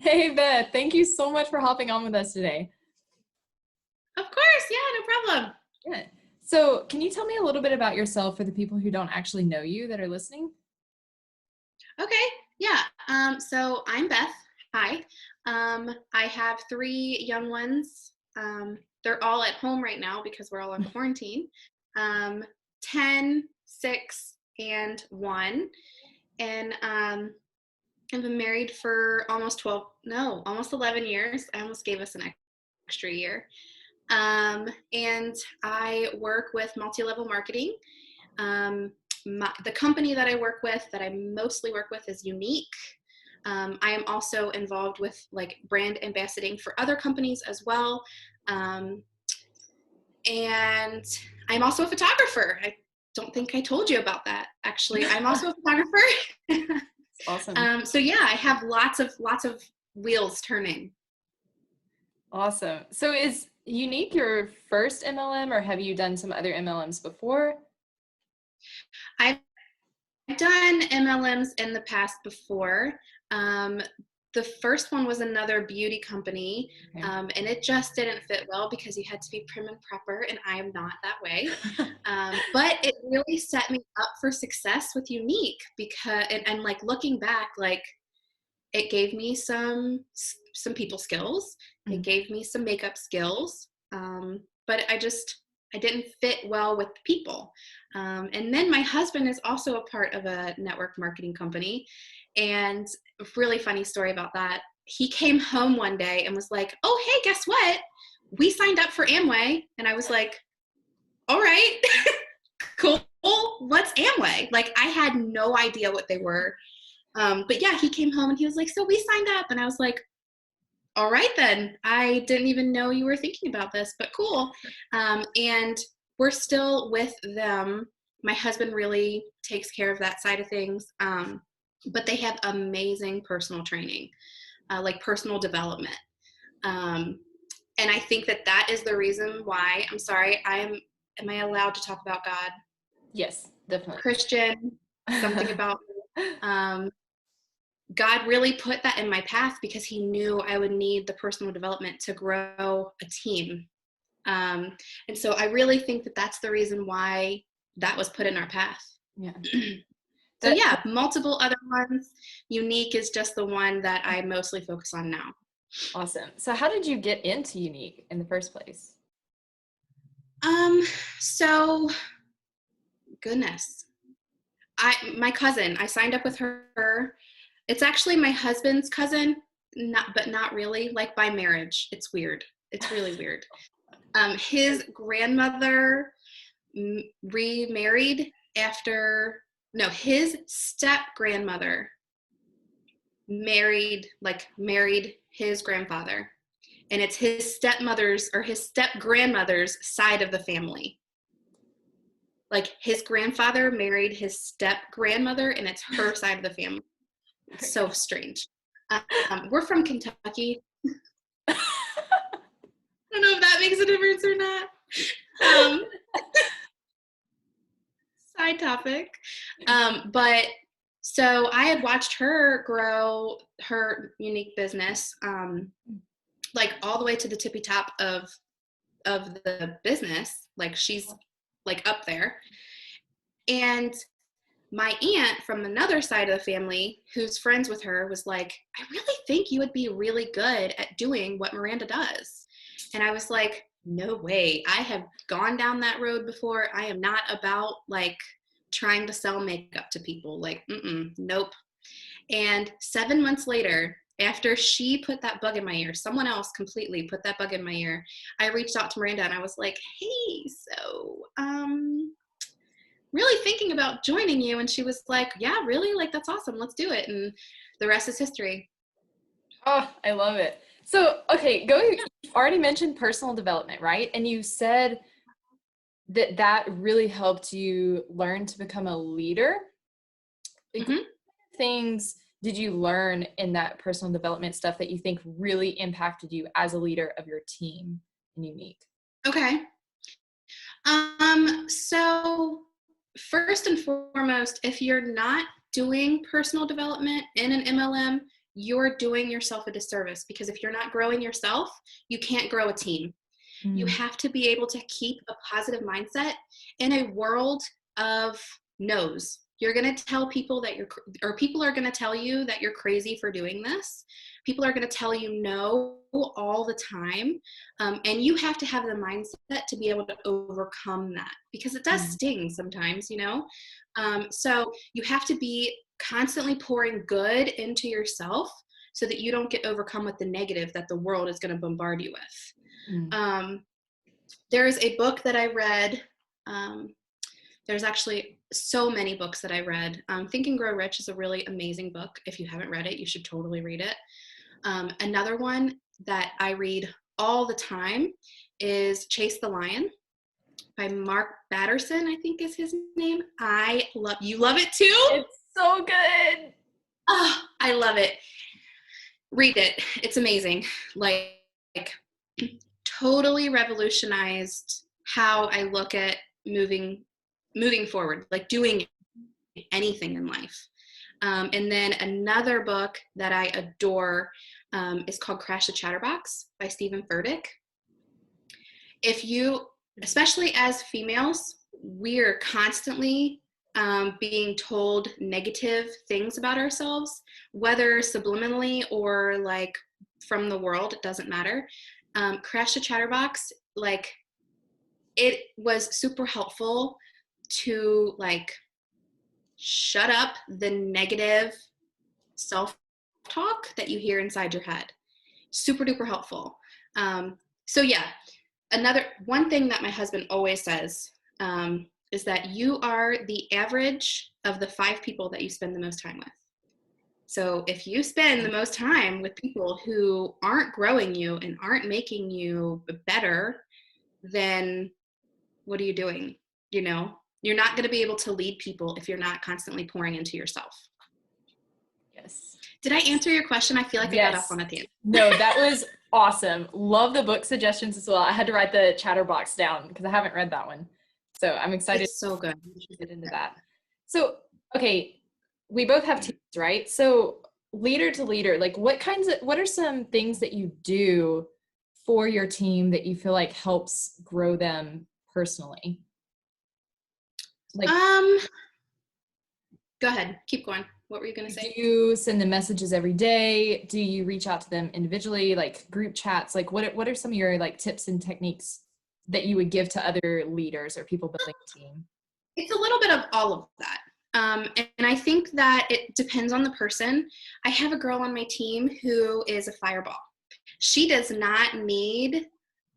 Hey, Beth, thank you so much for hopping on with us today. Of course, yeah, no problem. Yeah. So, can you tell me a little bit about yourself for the people who don't actually know you that are listening? Okay, yeah. So I'm Beth. Hi. I have three young ones. They're all at home right now because we're all on quarantine. Um, 10, 6, and 1. And I've been married for almost 12, no, almost 11 years. I almost gave us an extra year. And I work with multi-level marketing. Um, the company that I work with, that I mostly work with, is Younique. I am also involved with like brand ambassading for other companies as well. Um, and I'm also a photographer. I don't think I told you about that. Actually, I'm also a photographer. It's awesome. So yeah, I have lots of wheels turning. Awesome. So, is Unique your first MLM, or have you done some other MLMs before? I've done MLMs in the past before. Um, the first one was another beauty company, Okay. and it just didn't fit well because you had to be prim and proper, and I am not that way. But it really set me up for success with Younique because, and like looking back, like it gave me some people skills. It Mhm. gave me some makeup skills, but I didn't fit well with people. And then my husband is also a part of a network marketing company, and a really funny story about that. He came home one day and was like, "Oh, hey, guess what? We signed up for Amway," and I was like, "All right, cool. What's Amway?" Like I had no idea what they were. But yeah, he came home and he was like, "So we signed up," and I was like, "All right then. I didn't even know you were thinking about this, but cool." And we're still with them. My husband really takes care of that side of things. But they have amazing personal training, like personal development. Um, and I think that that is the reason why. I'm sorry. Am I allowed to talk about God? Yes, definitely. Christian, something about God really put that in my path because he knew I would need the personal development to grow a team. Um, and so I really think that that's the reason why that was put in our path. Yeah. So That, yeah, multiple other ones. Younique is just the one that I mostly focus on now. awesome. So, how did you get into Unique in the first place? Um, so goodness. My cousin, I signed up with her. It's actually my husband's cousin, not really, like by marriage. It's weird. It's really weird. His grandmother remarried after, no, his step grandmother married his grandfather, and it's his stepmother's or his step grandmother's side of the family. Like his grandfather married his step grandmother, and it's her side of the family. It's so strange. We're from Kentucky. I don't know if that makes a difference or not. Um, Side topic. But so I had watched her grow her Younique business, like all the way to the tippy top of the business. Like she's like up there. And my aunt from another side of the family who's friends with her was like, "I really think you would be really good at doing what Miranda does." And I was like, "No way. I have gone down that road before. I am not about like trying to sell makeup to people. Like, nope." And 7 months later, after she put that bug in my ear, someone else completely put that bug in my ear, I reached out to Miranda and I was like, "Hey, so really thinking about joining you." And she was like, "Yeah, really? Like, that's awesome. Let's do it." And the rest is history. Oh, I love it. So, okay, you've already mentioned personal development, right? And you said that that really helped you learn to become a leader. Like, what Hmm. things did you learn in that personal development stuff that you think really impacted you as a leader of your team and Unique? Okay. So first and foremost, if you're not doing personal development in an MLM, you're doing yourself a disservice, because if you're not growing yourself, you can't grow a team. You have to be able to keep a positive mindset in a world of no's. You're going to tell people that people are going to tell you that you're crazy for doing this. People are going to tell you no all the time. And you have to have the mindset to be able to overcome that, because it does sting sometimes, so you have to be constantly pouring good into yourself so that you don't get overcome with the negative that the world is going to bombard you with. There is a book that I read. There's actually so many books that I read. Think and Grow Rich is a really amazing book. If you haven't read it, you should totally read it. Another one that I read all the time is Chase the Lion by Mark Batterson, I think is his name. You love it too? It's so good. Oh, I love it. Read it. It's amazing. Like totally revolutionized how I look at moving forward, like doing anything in life. And then another book that I adore is called Crash the Chatterbox by Stephen Furtick. Especially as females, we're constantly being told negative things about ourselves, whether subliminally or like from the world, it doesn't matter. Crash the Chatterbox, like, it was super helpful to like shut up the negative self-talk that you hear inside your head. Super duper helpful. So yeah, one thing that my husband always says is that you are the average of the 5 people that you spend the most time with. So if you spend the most time with people who aren't growing you and aren't making you better, then what are you doing? You're not going to be able to lead people if you're not constantly pouring into yourself. Yes. Did I answer your question? I feel like I got off on at the end. No, that was awesome. Love the book suggestions as well. I had to write the Chatterbox down because I haven't read that one. So I'm excited. It's so good. To get into that. So, okay, we both have teams, right? So leader to leader, like what are some things that you do for your team that you feel like helps grow them personally? Like, go ahead, keep going. What were you going to say? Do you send them messages every day? Do you reach out to them individually, like group chats? Like what are some of your like tips and techniques that you would give to other leaders or people building a team? It's a little bit of all of that. And I think that it depends on the person. I have a girl on my team who is a fireball. She does not need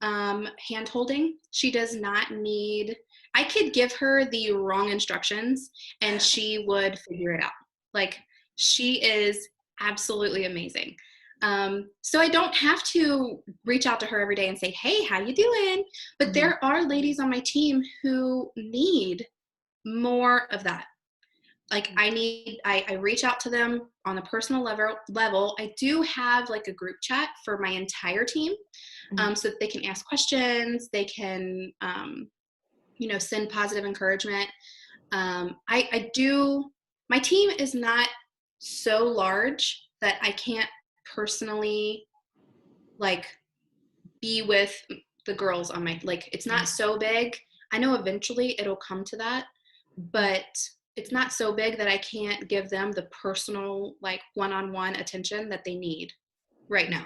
hand holding. She does not need, I could give her the wrong instructions and she would figure it out. Like, she is absolutely amazing. So I don't have to reach out to her every day and say, hey, how you doing? But there are ladies on my team who need more of that. Like, I reach out to them on a personal level. I do have like a group chat for my entire team, so that they can ask questions. They can, send positive encouragement. My team is not so large that I can't personally like be with the girls on my, like, it's not so big. I know eventually it'll come to that, but it's not so big that I can't give them the personal, like, one-on-one attention that they need right now.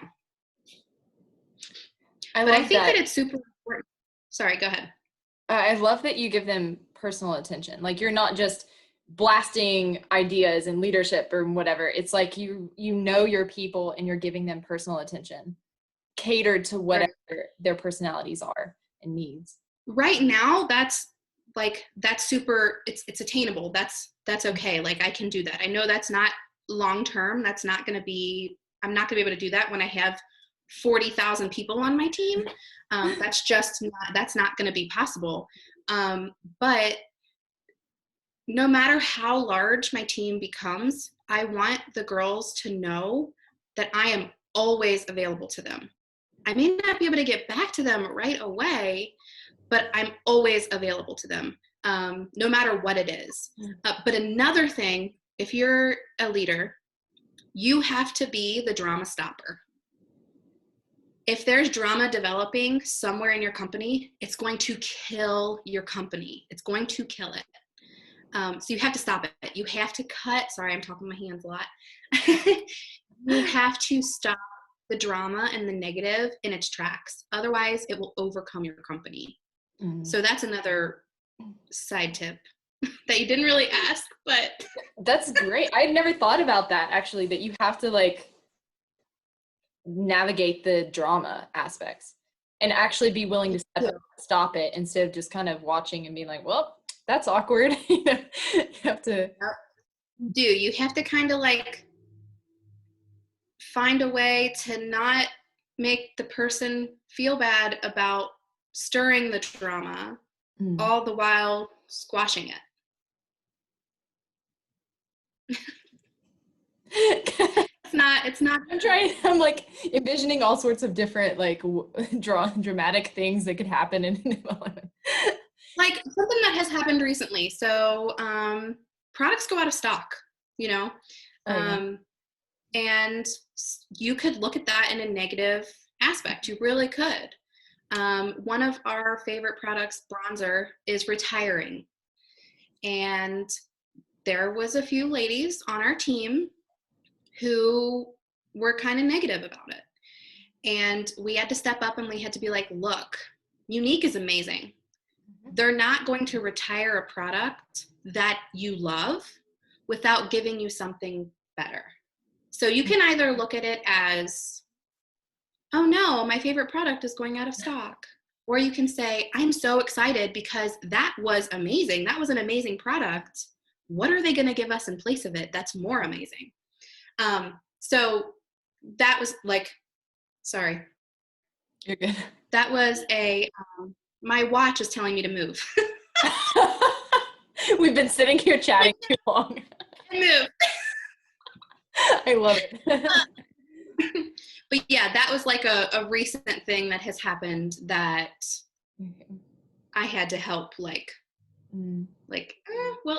I think that it's super important. Sorry, go ahead. I love that you give them personal attention. Like, you're not just blasting ideas and leadership or whatever. It's like you know your people and you're giving them personal attention catered to whatever their personalities are and needs. Right now, that's super, it's attainable. That's okay. Like, I can do that. I know that's not long term. I'm not going to be able to do that when I have 40,000 people on my team. That's not going to be possible. But no matter how large my team becomes, I want the girls to know that I am always available to them. I may not be able to get back to them right away, but I'm always available to them, no matter what it is. But another thing, if you're a leader, you have to be the drama stopper. If there's drama developing somewhere in your company, it's going to kill your company. It's going to kill it. So you have to stop it. You have to cut. Sorry, I'm talking with my hands a lot. You have to stop the drama and the negative in its tracks. Otherwise, it will overcome your company. So that's another side tip that you didn't really ask, but that's great. I'd never thought about that, actually, that you have to like navigate the drama aspects and actually be willing to stop it instead of just kind of watching and being like, well, that's awkward. You have to you have to kind of like find a way to not make the person feel bad about stirring the drama, all the while squashing it. It's not. I'm like envisioning all sorts of different like dramatic things that could happen in like something that has happened recently. So products go out of stock, you know, and you could look at that in a negative aspect. You really could. One of our favorite products, bronzer, is retiring. And there was a few ladies on our team who were kind of negative about it. And we had to step up and we had to be like, look, Younique is amazing. They're not going to retire a product that you love without giving you something better. So you can either look at it as, oh no, my favorite product is going out of stock. Or you can say, I'm so excited because that was amazing. That was an amazing product. What are they going to give us in place of it that's more amazing? So that was like, sorry. You're good. That was my watch is telling me to move. We've been sitting here chatting too long. Move. I love it. But yeah, that was like a recent thing that has happened that I had to help well,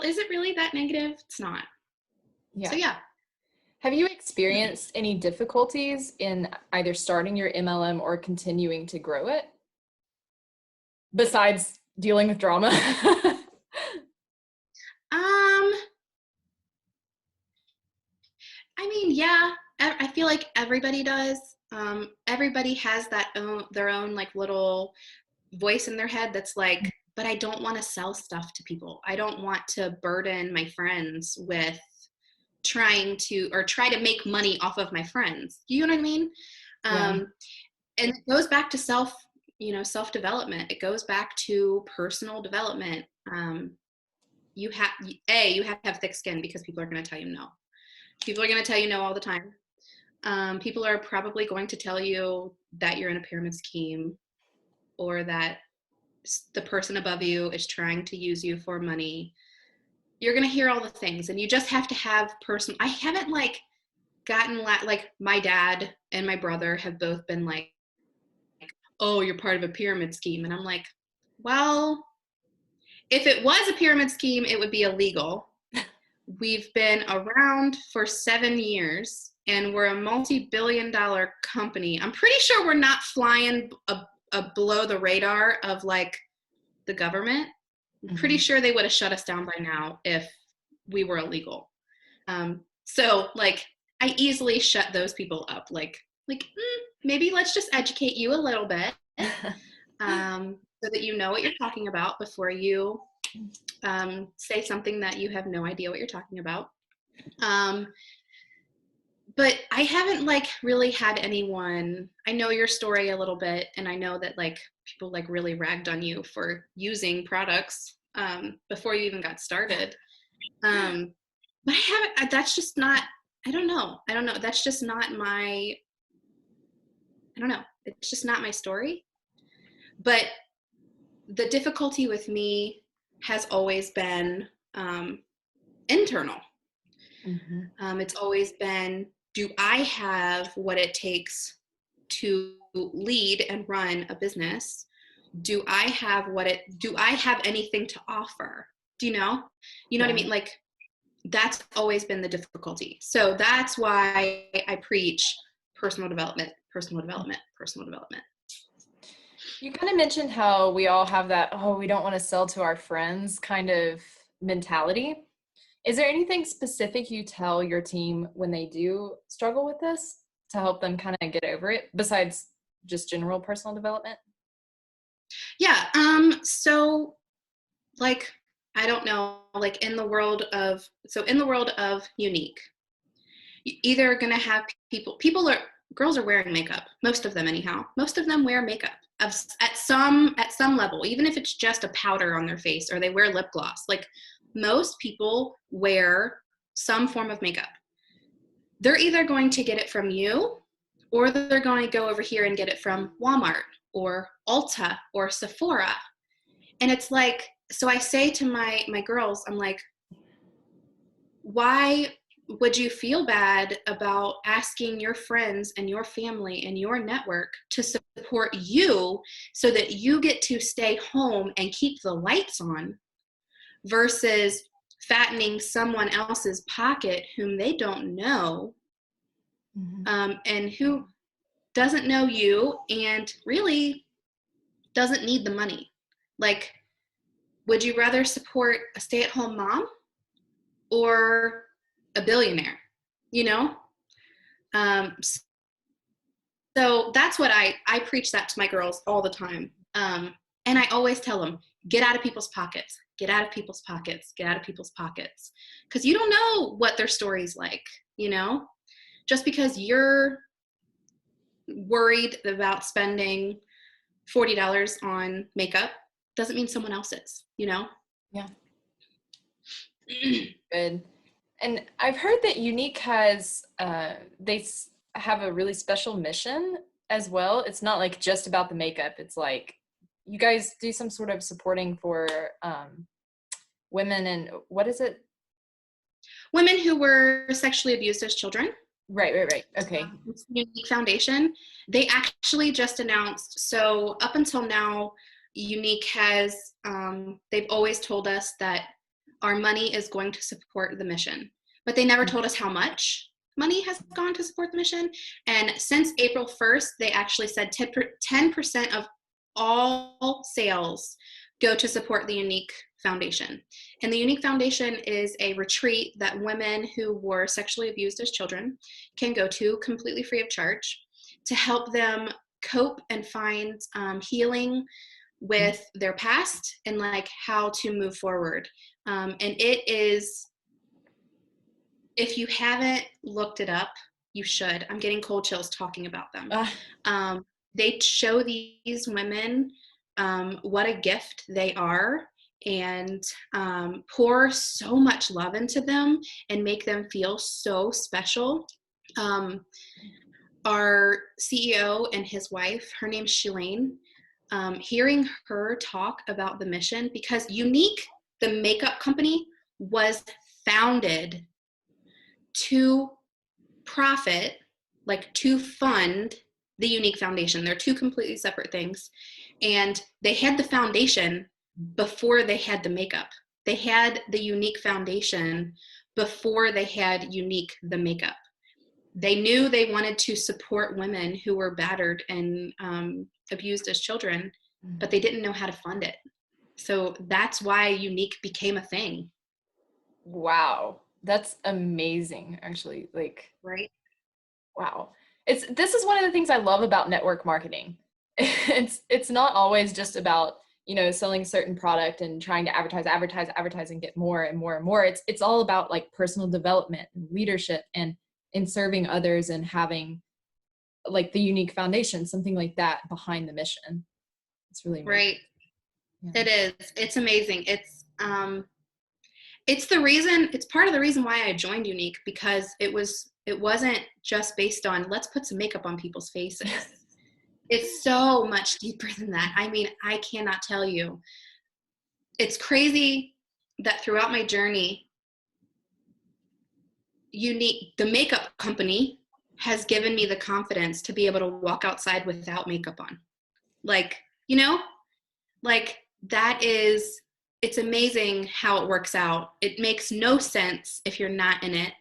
is it really that negative? It's not. Yeah. So yeah. Have you experienced any difficulties in either starting your MLM or continuing to grow it? Besides dealing with drama? I mean, yeah, I feel like everybody does. Everybody has their own like little voice in their head that's like, but I don't want to sell stuff to people. I don't want to burden my friends with try to make money off of my friends. You know what I mean? And it goes back to self-development. It goes back to personal development. You have to have thick skin because people are going to tell you no. People are going to tell you no all the time. People are probably going to tell you that you're in a pyramid scheme or that the person above you is trying to use you for money. You're going to hear all the things, and you just have to have I haven't gotten my dad and my brother have both been like, oh, you're part of a pyramid scheme. And I'm like, well, if it was a pyramid scheme, it would be illegal. We've been around for 7 years and we're a multi-billion-dollar company. I'm pretty sure we're not flying below the radar of the government. I'm pretty sure they would have shut us down by now if we were illegal. So I easily shut those people up. Maybe let's just educate you a little bit so that you know what you're talking about before you say something that you have no idea what you're talking about. But I haven't really had anyone. I know your story a little bit, and I know that people really ragged on you for using products before you even got started. But I haven't. That's just not. I don't know. That's just not my. I don't know. It's just not my story. But the difficulty with me has always been internal. It's always been, do I have what it takes to lead and run a business? Do I have anything to offer? Do you know? You know what I mean? that's always been the difficulty. So that's why I preach personal development, personal development, personal development. You kind of mentioned how we all have that, oh, we don't want to sell to our friends kind of mentality. Is there anything specific you tell your team when they do struggle with this to help them kind of get over it besides just general personal development? Yeah. So like, I don't know, like in the world of Younique, either going to have girls are wearing makeup. Most of them anyhow. Most of them wear makeup at some level, even if it's just a powder on their face or they wear lip gloss. Like most people wear some form of makeup. They're either going to get it from you or they're going to go over here and get it from Walmart or Ulta or Sephora. And it's like, so I say to my girls, I'm like, why would you feel bad about asking your friends and your family and your network to support you so that you get to stay home and keep the lights on versus fattening someone else's pocket whom they don't know, and who doesn't know you and really doesn't need the money? Like, would you rather support a stay-at-home mom or a billionaire, you know? So that's what I preach that to my girls all the time. And I always tell them, get out of people's pockets, get out of people's pockets, get out of people's pockets. Because you don't know what their story's like, you know? Just because you're worried about spending $40 on makeup doesn't mean someone else is, you know? Yeah. Good. And I've heard that Younique has, have a really special mission as well. It's not like just about the makeup. It's like you guys do some sort of supporting for women and what is it? Women who were sexually abused as children. Right. Okay. It's the Younique Foundation. They actually just announced, so up until now, Younique has, they've always told us that our money is going to support the mission, but they never told us how much money has gone to support the mission. And since April 1st, they actually said 10% of all sales go to support the Younique Foundation. And the Younique Foundation is a retreat that women who were sexually abused as children can go to completely free of charge to help them cope and find healing with their past and like how to move forward. And it is, if you haven't looked it up, you should. I'm getting cold chills talking about them. They show these women what a gift they are and pour so much love into them and make them feel so special. Our CEO and his wife, her name's Shalane, hearing her talk about the mission, because Younique, the makeup company, was founded to profit, like to fund the Younique Foundation. They're two completely separate things. And they had the foundation before they had the makeup. They had the Younique Foundation before they had Younique the makeup. They knew they wanted to support women who were battered and abused as children, but they didn't know how to fund it. So that's why Younique became a thing. Wow. That's amazing, actually. Like, right? Wow. This is one of the things I love about network marketing. It's not always just about, selling a certain product and trying to advertise and get more and more and more. It's all about like personal development and leadership and in serving others and having like the Younique Foundation, something like that behind the mission. It's really amazing. Right. Yeah. It is. It's amazing. It's part of the reason why I joined Younique, because it wasn't just based on let's put some makeup on people's faces. It's so much deeper than that. I mean, I cannot tell you. It's crazy that throughout my journey, Younique, the makeup company, has given me the confidence to be able to walk outside without makeup on. Like, like that is it's amazing how it works out. It makes no sense if you're not in it,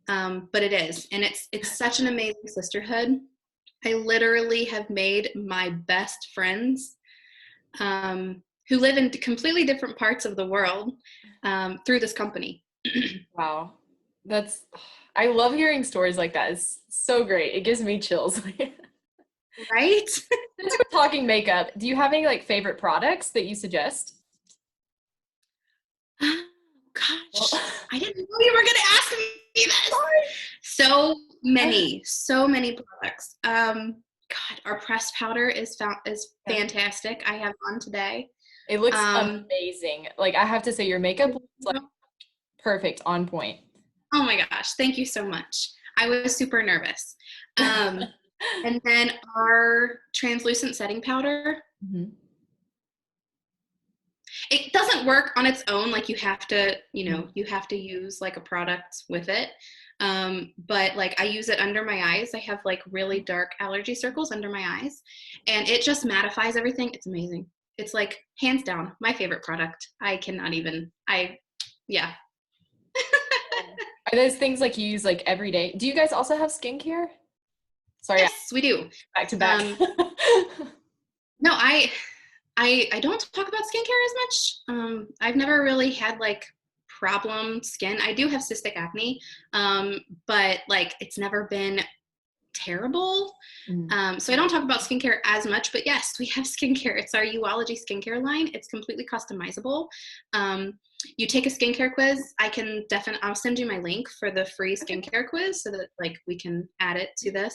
but it is, and it's such an amazing sisterhood. I literally have made my best friends who live in completely different parts of the world through this company. Wow. I love hearing stories like that. It's so great. It gives me chills. Right? Since we're talking makeup, do you have any like favorite products that you suggest? Gosh, Well, I didn't know you were going to ask me this. So many products. God, our pressed powder is fantastic. I have one today. it looks Um, amazing. Like I have to say your makeup looks like perfect, on point. oh my gosh, thank you so much. I was super nervous. And then our translucent setting powder, Mhm. it doesn't work on its own. Like you have to, you have to use like a product with it. But like I use it under my eyes. I have like really dark allergy circles under my eyes, and it just mattifies everything. It's amazing. It's like hands down my favorite product. I cannot even, yeah. Are those things like you use like every day? Do you guys also have skincare? Sorry, Yes, we do. back to back. No, I don't talk about skincare as much. I've never really had like problem skin. I do have cystic acne, but like it's never been terrible. So I don't talk about skincare as much, but yes, we have skincare. It's our Uology skincare line. It's completely customizable. You take a skincare quiz. I'll send you my link for the free skincare quiz so that like we can add it to this.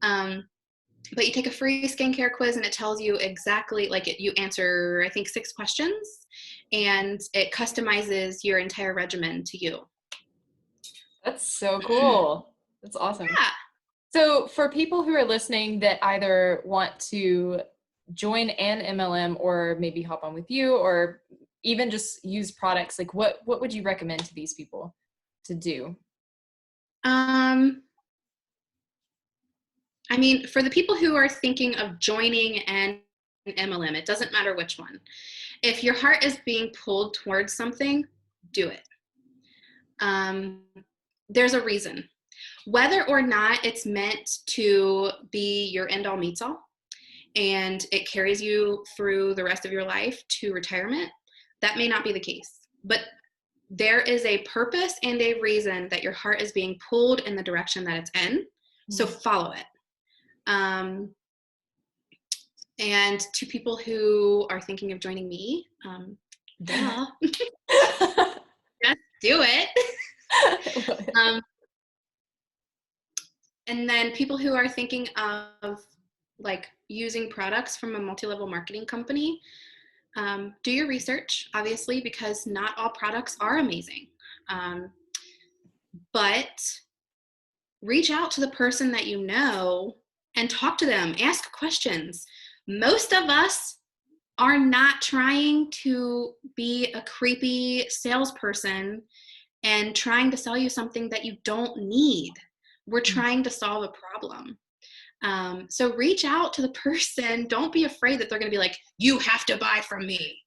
But you take a free skincare quiz and it tells you exactly, you answer, I think 6 questions, and it customizes your entire regimen to you. That's so cool. That's awesome. Yeah. So for people who are listening that either want to join an MLM or maybe hop on with you or even just use products, like what would you recommend to these people to do? I mean, for the people who are thinking of joining an MLM, it doesn't matter which one. If your heart is being pulled towards something, do it. There's a reason. Whether or not it's meant to be your end all meets all and it carries you through the rest of your life to retirement, that may not be the case. But there is a purpose and a reason that your heart is being pulled in the direction that it's in. So follow it. And to people who are thinking of joining me, duh, just do it. And then people who are thinking of like using products from a multi-level marketing company, do your research, obviously, because not all products are amazing. But reach out to the person that you know and talk to them, ask questions. Most of us are not trying to be a creepy salesperson and trying to sell you something that you don't need. We're trying to solve a problem. So reach out to the person. Don't be afraid that they're going to be like, you have to buy from me.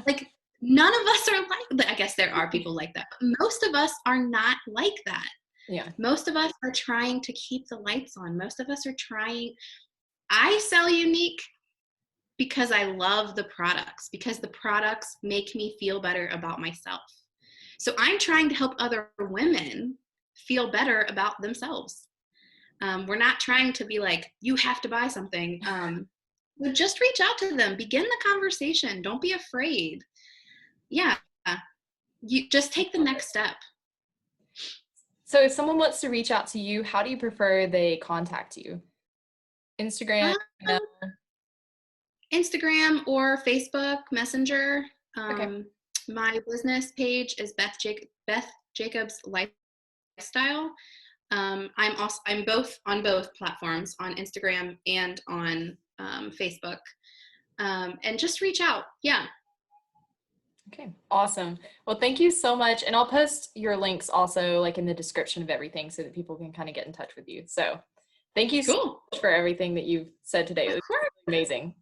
Like, none of us are like that. I guess there are people like that, but most of us are not like that. Yeah. Most of us are trying to keep the lights on. Most of us are trying. I sell Younique because I love the products, because the products make me feel better about myself. So I'm trying to help other women feel better about themselves. We're not trying to be like, you have to buy something. Just reach out to them. Begin the conversation. Don't be afraid. Yeah. You just take the next step. So if someone wants to reach out to you, how do you prefer they contact you? Instagram? Instagram or Facebook Messenger. Okay. My business page is Beth Jacobs Lifestyle. I'm both on both platforms, on Instagram and on Facebook. And just reach out. Yeah. Okay, awesome. Well, thank you so much. And I'll post your links also like in the description of everything so that people can kind of get in touch with you. So thank you so much for everything that you've said today. It was amazing.